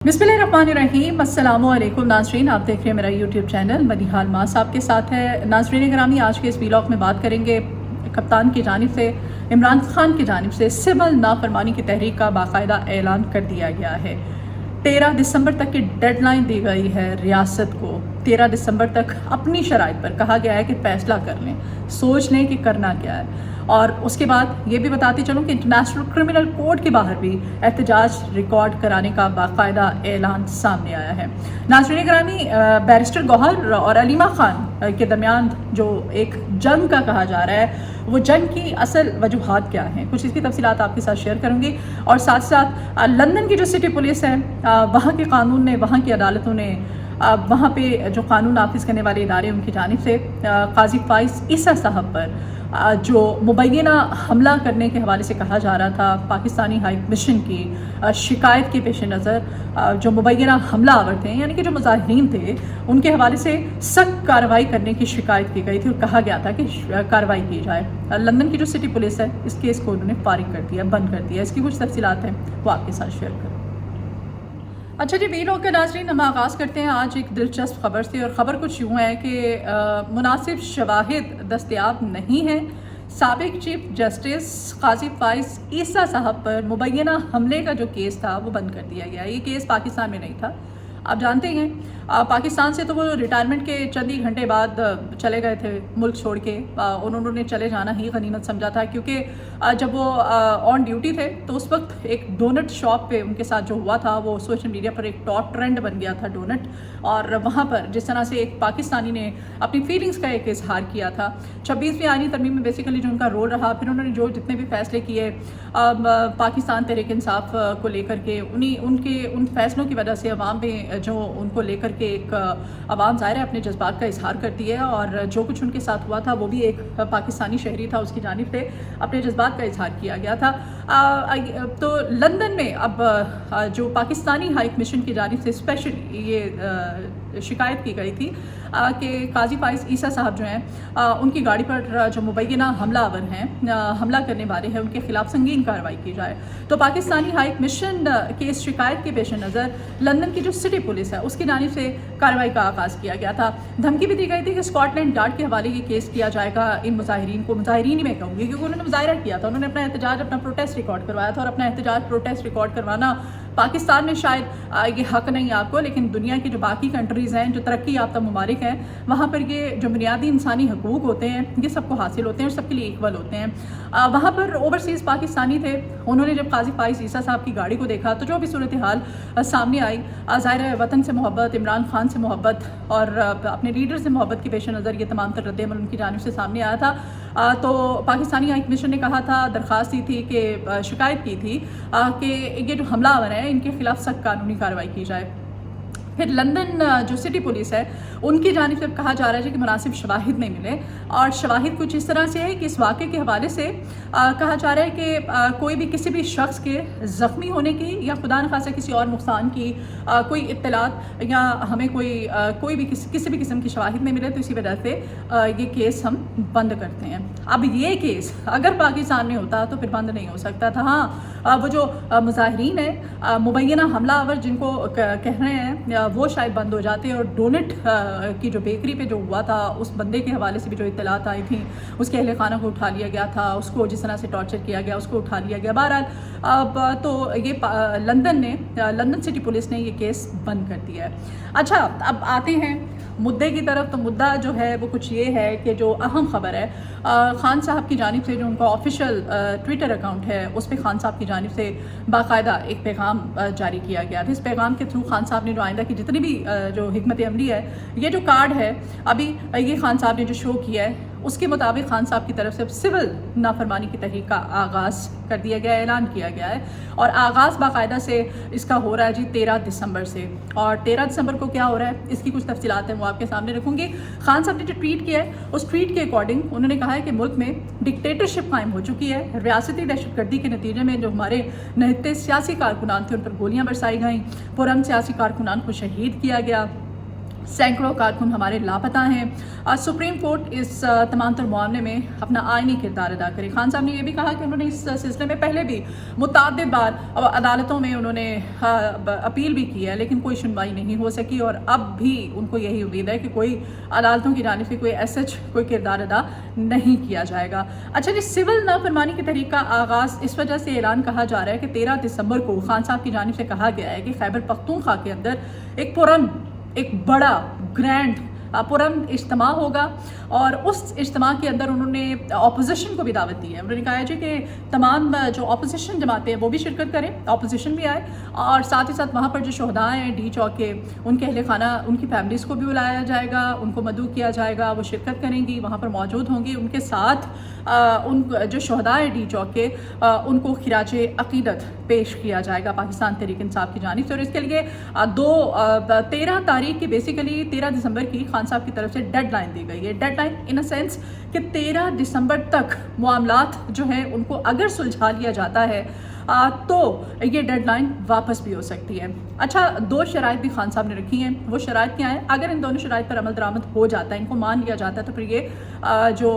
बिस्मिल्लाहिर्रहमानिर्रहीम। अस्सलामुअलैकुम नाज़रीन, आप देख रहे हैं मेरा यूट्यूब चैनल मदीहाल मास आपके साथ है। नाज़रीन ग्रामी, आज के इस व्लॉग में बात करेंगे कप्तान की जानिब से इमरान खान की जानिब से सिविल नाफरमानी की तहरीक का बाकायदा ऐलान कर दिया गया है। 13 दिसंबर तक की डेडलाइन दी गई है रियासत को। 13 दिसंबर तक अपनी शराइत पर कहा गया है कि फ़ैसला कर लें, सोच लें कि करना क्या है। और उसके बाद ये भी बताती चलूँ कि इंटरनेशनल क्रिमिनल कोर्ट के बाहर भी एहतजाज रिकॉर्ड कराने का बाकायदा ऐलान सामने आया है। नाज़रीन ग्रामी, बैरिस्टर गौहर और अलीमा खान के दरमियान जो एक जंग का कहा जा रहा है, वो जंग की असल वजूहात क्या हैं, कुछ इसकी तफसीलात आपके साथ शेयर करूँगी। और साथ साथ लंदन की जो सिटी पुलिस है, वहाँ के कानून ने, वहाँ की अदालतों ने, वहाँ पे जो कानून नाफिज करने वाले इदारे उनकी जानिब से काजी फाइज ईसा साहब पर जो मुबैना हमला करने के हवाले से कहा जा रहा था, पाकिस्तानी हाई कमीशन की शिकायत के पेश नज़र जो मुबैना हमलावर थे, यानी कि जो मुजाहिरीन थे, उनके हवाले से सख्त कार्रवाई करने की शिकायत की गई थी और कहा गया था कि कार्रवाई की जाए। लंदन की जो सिटी पुलिस है, इस केस को उन्होंने फारिग कर दिया, बंद कर दिया। इसकी कुछ तफसीलात हैं, वो आपके साथ शेयर करूँ। अच्छा जी, व्लॉग का नाज़रीन, हम आगाज़ करते हैं आज एक दिलचस्प खबर से। और ख़बर कुछ यूँ है कि मुनासिब शवाहिद दस्तयाब नहीं हैं। साबिक चीफ जस्टिस काजी फाइज ईसा साहब पर मुबैना हमले का जो केस था वो बंद कर दिया गया। ये केस पाकिस्तान में नहीं था, आप जानते हैं। पाकिस्तान से तो वो रिटायरमेंट के चंद ही घंटे बाद चले गए थे मुल्क छोड़ के। उन्होंने चले जाना ही गनीमत समझा था, क्योंकि जब वो ऑन ड्यूटी थे तो उस वक्त एक डोनट शॉप पे उनके साथ जो हुआ था वो सोशल मीडिया पर एक टॉप ट्रेंड बन गया था, डोनट। और वहाँ पर जिस तरह से एक पाकिस्तानी ने अपनी फीलिंग्स का एक इजहार किया था। 26वीं आईनी तरमीम में बेसिकली जो उनका रोल रहा, फिर उन्होंने जो जितने भी फैसले किए पाकिस्तान तहरीक इंसाफ को लेकर के, उन फैसलों की वजह से अवाम में जो उनको लेकर के एक अवाम ज़ाहिर है अपने जज्बात का इजहार करती है। और जो कुछ उनके साथ हुआ था वो भी एक पाकिस्तानी शहरी था, उसकी जानिब से अपने जज्बात का इजहार किया गया था। तो लंदन में अब जो पाकिस्तानी हाई कमीशन की जानिब से स्पेशली ये शिकायत की गई थी कि काजी फाइज ईसा साहब जो हैं, उनकी गाड़ी पर जो मुबैना हमलावर हैं, हमला करने वाले हैं, उनके खिलाफ संगीन कार्रवाई की जाए। तो पाकिस्तानी हाई कमीशन की इस शिकायत के पेश नज़र लंदन की जो सिटी पुलिस है उसकी जानिब से कार्रवाई का आगाज़ किया गया था। धमकी भी दी गई थी कि स्कॉटलैंड यार्ड के हवाले ये केस किया जाएगा इन मुजाहिरीन को। मुजाहिरीन ही मैं कहूँगी, क्योंकि उन्होंने मुजाहिरा किया था, उन्होंने अपना एहतजाज, अपना प्रोटेस्ट रिकॉर्ड करवाया था। और अपना एहतजाज प्रोटेस्ट रिकॉर्ड करवाना पाकिस्तान में शायद ये हक नहीं आपको, लेकिन दुनिया की जो बाकी कंट्रीज़ हैं, जो तरक्की याफ्ता ममालिक हैं, वहाँ पर ये जो बुनियादी इंसानी हकूक़ होते हैं ये सबको हासिल होते हैं और सबके लिए इक्वल होते हैं। वहाँ पर ओवरसीज़ पाकिस्तानी थे, उन्होंने जब काजी फाइज ईसा साहब की गाड़ी को देखा तो जो भी सूरत हाल सामने आई, ज़ाहिर है वतन से मोहब्बत, इमरान खान से मोहब्बत और अपने लीडर से मोहब्बत के पेश नज़र ये तमाम तर रद्द-ए-अमल उनकी जानिब से सामने आया था। तो पाकिस्तानी हाई कमीशन ने कहा था, दरख्वास्त दी थी कि शिकायत की थी कि ये जो हमलावर हैं इनके खिलाफ सख्त कानूनी कार्रवाई की जाए। फिर लंदन जो सिटी पुलिस है उनकी जानिब से कहा जा रहा है कि मुनासिब शवाहिद नहीं मिले। और शवाहिद कुछ इस तरह से है कि इस वाक़े के हवाले से कहा जा रहा है कि कोई भी किसी भी शख्स के ज़ख्मी होने की या खुदा न खासा किसी और नुकसान की कोई इत्तलात या हमें कोई भी किसी भी किस्म की शवाहिद नहीं मिले, तो इसी वजह से ये केस हम बंद करते हैं। अब ये केस अगर पाकिस्तान में होता तो फिर बंद नहीं हो सकता था। हाँ, वो जो मुजाहिरीन है मुबैना हमलावर जिनको कह रहे हैं, वो शायद बंद हो जाते। और डोनट की जो बेकरी पे जो हुआ था, उस बंदे के हवाले से भी जो इत्तलात आई थी, उसके अहले खाना को उठा लिया गया था, उसको जिस तरह से टॉर्चर किया गया उसको उठा लिया गया। बहरहाल अब तो ये लंदन सिटी पुलिस ने ये केस बंद कर दिया है। अच्छा, अब आते हैं मुद्दे की तरफ। तो मुद्दा जो है वो कुछ ये है कि जो अहम ख़बर है, खान साहब की जानिब से जो उनका ऑफिशियल ट्विटर अकाउंट है उस पर खान साहब की जानिब से बाकायदा एक पैगाम जारी किया गया था। इस पैगाम के थ्रू खान साहब ने जो आइंदा की जितनी भी जो हिकमत अमली है, ये जो कार्ड है अभी ये खान साहब ने जो शो किया है उसके मुताबिक खान साहब की तरफ से सिविल नाफरमानी की तहरीक का आगाज़ कर दिया गया, ऐलान किया गया है। और आगाज़ बाकायदा से इसका हो रहा है जी 13 दिसंबर से। और 13 दिसंबर को क्या हो रहा है इसकी कुछ तफसीलात हैं वो आपके सामने रखूँगी। खान साहब ने जो ट्वीट किया है उस ट्वीट के अकॉर्डिंग उन्होंने कहा है कि मुल्क में डिक्टेटरशिप कायम हो चुकी है। रियासती दहशतगर्दी के नतीजे में जो हमारे निहत्ते सियासी कारकुनान थे उन पर गोलियाँ बरसाई गईं, पुरअमन सियासी कारकुनान को शहीद किया गया, सैकड़ों कारकुन हमारे लापता हैं। सुप्रीम कोर्ट इस तमाम तर मामले में अपना आइनी किरदार अदा करे। खान साहब ने यह भी कहा कि उन्होंने इस सिलसिले में पहले भी मुतअद्दिद बार अदालतों में उन्होंने अपील भी की है, लेकिन कोई सुनवाई नहीं हो सकी और अब भी उनको यही उम्मीद है कि कोई अदालतों की जानिब से कोई कोई किरदार अदा नहीं किया जाएगा। अच्छा जी, सिविल नाफरमानी की तहरीक का आगाज़ इस वजह से ऐलान कहा जा रहा है कि 13 दिसंबर को खान साहब की जानिब से कहा गया है कि खैबर पख्तूनख्वा के अंदर एक बड़ा ग्रैंड पुरम इज्तिमा होगा और उस इज्तिमा के अंदर उन्होंने अपोजिशन को भी दावत दी है। उन्होंने कहा है जी कि तमाम जो अपोजिशन जमातें हैं वो भी शिरकत करें, अपोजिशन भी आए और साथ ही साथ वहाँ पर जो शहदा हैं डी चौक के, उनके अहले खाना, उनकी फैमिलीज़ को भी बुलाया जाएगा, उनको मदऊ किया जाएगा, वो शिरकत करेंगी, वहाँ पर मौजूद होंगी। उनके साथ उन जो शहदा हैं डी चौक के, उनको खिराज अक़ीदत पेश किया जाएगा पाकिस्तान तहरीक इंसाफ की जानिब से। और इसके लिए 13 तारीख की, बेसिकली 13 दिसंबर की खान साहब की तरफ से डेडलाइन दी गई है। डेडलाइन इन अ सेंस कि 13 दिसंबर तक मामलात जो हैं उनको अगर सुलझा लिया जाता है तो ये डेडलाइन वापस भी हो सकती है। अच्छा, 2 शराइत भी खान साहब ने रखी हैं। वो शराइत क्या हैं? अगर इन दोनों शराइत पर अमल दरामद हो जाता है, इनको मान लिया जाता है, तो फिर ये जो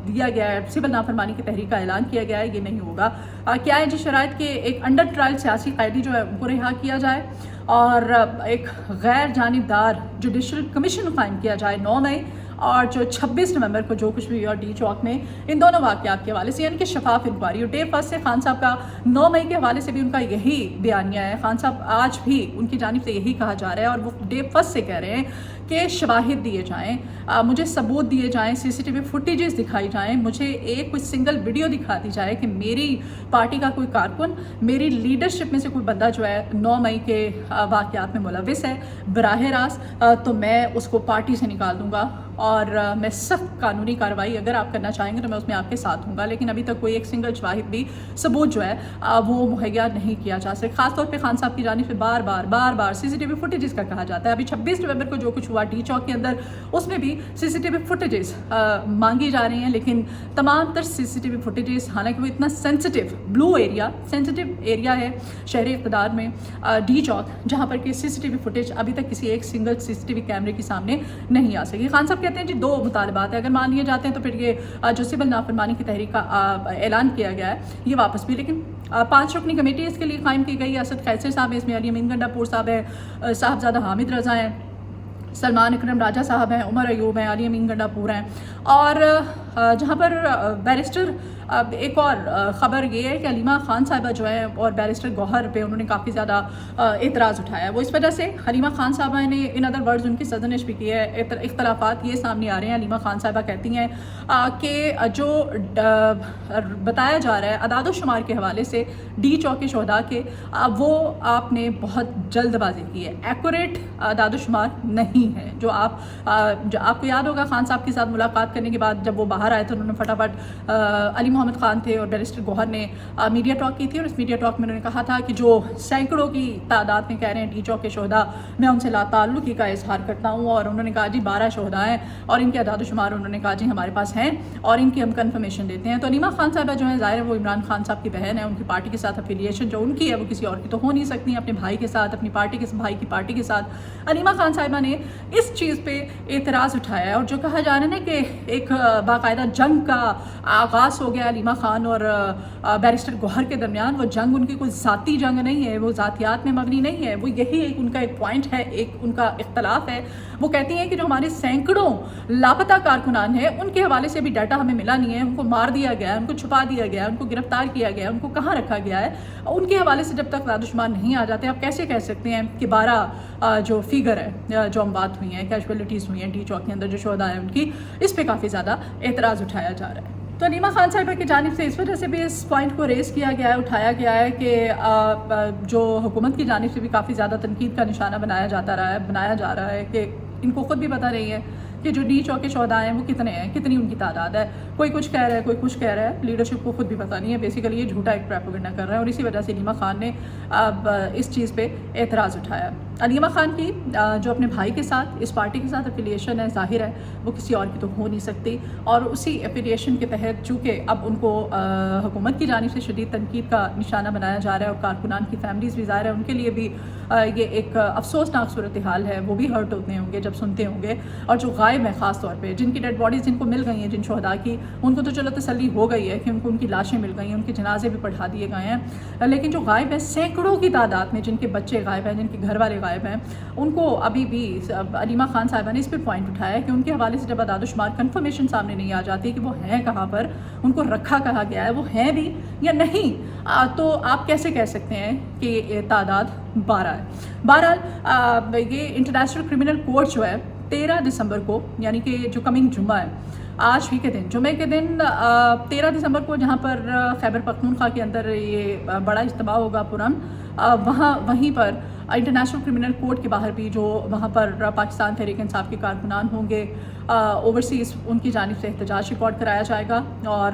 दिया गया है सिविल नाफरमानी की तहरीक का ऐलान किया गया है, ये नहीं होगा। क्या है जी शराइत के? एक अंडर ट्रायल सियासी कैदी जो है उनको रिहा किया जाए और एक गैर जानिबदार जुडिशल कमीशन कायम किया जाए 9 मई, और जो 26 नवंबर को जो कुछ भी हुआ डी चौक में इन दोनों वाक़यात के हवाले से, यानी कि शफाफ इंक्वायरी। और डे फर्स्ट से खान साहब का 9 मई के हवाले से भी उनका यही बयानिया है। खान साहब आज भी उनकी जानिब से यही कहा जा रहा है और वो डे फर्स्ट से कह रहे हैं कि शवाहिद दिए जाएँ, मुझे सबूत दिए जाएँ, CCTV फुटेजेस दिखाई जाएँ, मुझे एक कोई सिंगल वीडियो दिखा दी जाए कि मेरी पार्टी का कोई कारकुन, मेरी लीडरशिप में से कोई बंदा जो है 9 मई के वाक़यात में मुलविस है बराह रास्त, तो मैं उसको पार्टी से निकाल दूँगा और मैं सख्त कानूनी कार्रवाई अगर आप करना चाहेंगे तो मैं उसमें आपके साथ हूँगा। लेकिन अभी तक कोई एक सिंगल शवाहिद भी सबूत जो है वो मुहैया नहीं किया जा सकता। खासतौर पे खान साहब की जानिब से बार बार CCTV फुटेजेस का कहा जाता है। अभी 26 नवंबर को जो कुछ हुआ डी चौक के अंदर, उसमें भी CCTV फुटेजेस मांगी जा रही हैं, लेकिन तमाम तर CCTV फुटेजेस, हालांकि वो इतना सेंसिटिव सेंसिटिव एरिया है शहरी इक़्तिदार में डी चौक, जहाँ पर कि CCTV फुटेज अभी तक किसी एक सिंगल CCTV कैमरे के सामने नहीं आ सकी। खान साहब कहते हैं जी 2 मुतालबात है, अगर मान लिए जाते हैं तो फिर ये जो सिविल नाफरमानी की तहरीक का ऐलान किया गया है ये वापस भी, लेकिन 5 रुकनी कमेटी इसके लिए कायम की गई है। असद कैसर साहब है इसमें, अली अमीन गंडापुर साहब है, साहबजादा हामिद रज़ा हैं, सलमान अकरम राजा साहब हैं, उमर अयूब हैं, अली अमीन गंडापुर हैं। और जहाँ पर बैरिस्टर, एक और ख़बर ये है कि हलीमा खान साहिबा जो है और बैरिस्टर गौहर पे उन्होंने काफ़ी ज़्यादा एतराज़ उठाया। वो इस वजह से, हलीमा खान साहिबा ने इन अदर वर्ड्स उनकी सजनिश भी की है, इख्तलाफात ये सामने आ रहे हैं। हलीमा खान साहिबा कहती हैं कि जो बताया जा रहा है अदाद शुमार के हवाले से डी चौक के शहदा के, वो आपने बहुत जल्दबाजी की है, एक्यूरेट अदाद शुमार नहीं है। जो आपको याद होगा खान साहब के साथ मुलाकात करने के बाद जब वो बाहर आए थे, उन्होंने फटाफट अली मोहम्मद खान थे और बैरिस्टर गौहर ने मीडिया टॉक की थी और इस मीडिया टॉक में उन्होंने कहा था कि जो सैकड़ों की तादाद में कह रहे हैं डी चौक के शहदा, मैं उनसे लाताल्लुकी का इजहार करता हूँ। और उन्होंने कहा जी 12 शहदा हैं और इनके अदाद शुमार उन्होंने कहा जी हमारे पास हैं और इनकी हम कन्फर्मेशन देते हैं। तो हलीमा खान साहिबा जो है, ज़ाहिर है वो इमरान खान साहब की बहन है, उनकी पार्टी के साथ अफिलिएशन जो उनकी है वो किसी और की तो हो नहीं सकती, अपने भाई के साथ, अपनी पार्टी के भाई की पार्टी के साथ। हलीमा खान साहिबा ने इस चीज़ पे एतराज़ उठाया है और जो कहा जा रहा है ना कि एक बाकायदा जंग का आगाज़ हो गया हलीमा खान और बैरिस्टर गौहर के दरमियान, वो जंग उनकी कोई ज़ाती जंग नहीं है, वो ज़ातियात में मबनी नहीं है, वो यही एक उनका एक पॉइंट है, एक उनका इख्तलाफ है। वो कहती हैं कि जो हमारे सैकड़ों लापता कारकुनान हैं उनके हवाले से भी डाटा हमें मिला नहीं है, उनको मार दिया गया है, उनको छुपा दिया गया है, उनको गिरफ्तार किया गया है, उनको कहाँ रखा गया है, उनके हवाले से जब तक दादुशुमार नहीं आ जाते आप कैसे कह सकते हैं कि 12 जो फिगर है, जो अमवात हुई हैं, कैजुअलिटीज़ हुई हैं डी चौक के अंदर जो शोहदा है उनकी, इस पर काफ़ी ज़्यादा एतराज़ उठाया जा रहा है। तो हलीमा खान साहिबा की जानिब से इस वजह से भी इस पॉइंट को रेज़ किया गया है, उठाया गया है कि जो हुकूमत की जानिब से भी काफ़ी ज़्यादा तनकीद का निशाना बनाया जा रहा है कि इनको ख़ुद भी पता नहीं है कि जो डी चौक के शहदा हैं वो कितने हैं, कितनी उनकी तादाद है। कोई कुछ कह रहा है, कोई कुछ कह रहा है, लीडरशिप को खुद भी पता नहीं है। बेसिकली ये झूठा एक प्रोपेगेंडा कर रहा है और इसी वजह से हलीमा खान ने अब इस चीज़ पे एतराज़ उठाया। علیمہ خان کی جو اپنے بھائی کے ساتھ اس پارٹی کے ساتھ افیلیشن ہے، ظاہر ہے وہ کسی اور کی تو ہو نہیں سکتی، اور اسی افیلیشن کے تحت چونکہ اب ان کو حکومت کی جانب سے شدید تنقید کا نشانہ بنایا جا رہا ہے، اور کارکنان کی فیملیز بھی ظاہر ہے ان کے لیے بھی یہ ایک افسوسناک صورتحال ہے، وہ بھی ہرٹ ہوتے ہوں گے جب سنتے ہوں گے. اور جو غائب ہیں خاص طور پہ، جن کی ڈیڈ باڈیز جن کو مل گئی ہیں، جن شہداء کی، ان کو تو چلو تسلی ہو گئی ہے کہ ان کو ان کی لاشیں مل گئی ہیں، ان کے جنازے بھی پڑھا دیے گئے ہیں، لیکن جو غائب ہیں سینکڑوں کی تعداد میں، جن کے بچے غائب ہیں، جن کے گھر والے غائب ہیں، ان کو ابھی بھی علیمہ خان صاحبہ نے اس پہ پوائنٹ اٹھایا ہے کہ ان کے حوالے سے جب اعداد و شمار کنفرمیشن سامنے نہیں آ جاتی کہ وہ ہیں کہاں پر، ان کو رکھا کہا گیا ہے، وہ ہیں بھی یا نہیں، تو آپ کیسے کہہ سکتے ہیں کہ یہ تعداد 12 ہے. بہرحال یہ انٹرنیشنل کرمنل کورٹ جو ہے 13 دسمبر کو، یعنی کہ جو کمنگ جمعہ ہے، آج ہی کے دن، جمعے کے دن 13 دسمبر کو، جہاں پر خیبر پختونخوا کے اندر یہ بڑا اجتماع ہوگا وہیں پر انٹرنیشنل کرمنل کورٹ کے باہر بھی جو وہاں پر پاکستان تحریک انصاف کے کارکنان ہوں گے اوورسیز، ان کی جانب سے احتجاج ریکارڈ کرایا جائے گا. اور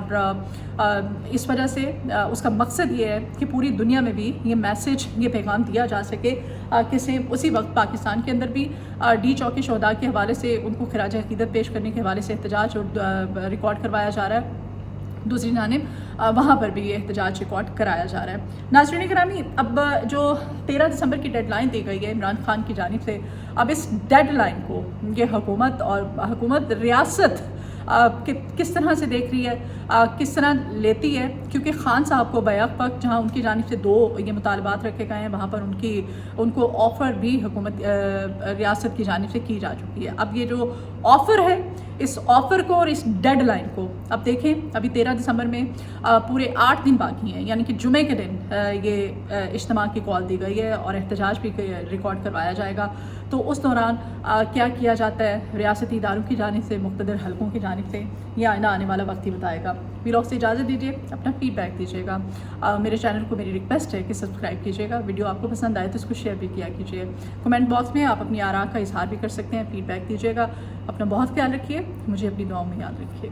اس وجہ سے اس کا مقصد یہ ہے کہ پوری دنیا میں بھی یہ میسج، یہ پیغام دیا جا سکے کہ اسی وقت پاکستان کے اندر بھی ڈی چوک کے شہداء کے حوالے سے ان کو خراج عقیدت پیش کرنے کے حوالے سے احتجاج ریکارڈ کروایا جا رہا ہے، دوسری جانب وہاں پر بھی یہ احتجاج ریکارڈ کرایا جا رہا ہے. ناظرین گرامی، اب جو 13 دسمبر کی ڈیڈ لائن دی گئی ہے عمران خان کی جانب سے، اب اس ڈیڈ لائن کو یہ حکومت ریاست کس طرح سے دیکھ رہی ہے، کس طرح لیتی ہے، کیونکہ خان صاحب کو بیک وقت جہاں ان کی جانب سے 2 یہ مطالبات رکھے گئے ہیں، وہاں پر ان کو آفر بھی ریاست کی جانب سے کی جا چکی ہے. اب یہ جو آفر ہے، اس آفر کو اور اس ڈیڈ لائن کو اب دیکھیں، ابھی 13 دسمبر میں پورے 8 دن باقی ہیں، یعنی کہ جمعے کے دن یہ اجتماع کی کال دی گئی ہے اور احتجاج بھی ریکارڈ کروایا جائے گا. تو اس دوران کیا کیا جاتا ہے ریاستی اداروں کی جانب سے، مقتدر حلقوں کی جانب سے، یہ آنے والا وقت ہی بتائے گا. ویلاگ سے اجازت دیجیے، اپنا فیڈ بیک دیجیے گا. میرے چینل کو میری ریکویسٹ ہے کہ سبسکرائب کیجیے گا، ویڈیو آپ کو پسند آئے تو اس کو شیئر بھی کیا کیجیے. کمنٹ باکس میں آپ اپنی آراء کا اظہار بھی کر سکتے ہیں، فیڈ بیک دیجیے گا. اپنا بہت خیال رکھیے، مجھے اپنی دعاؤں میں یاد رکھیے.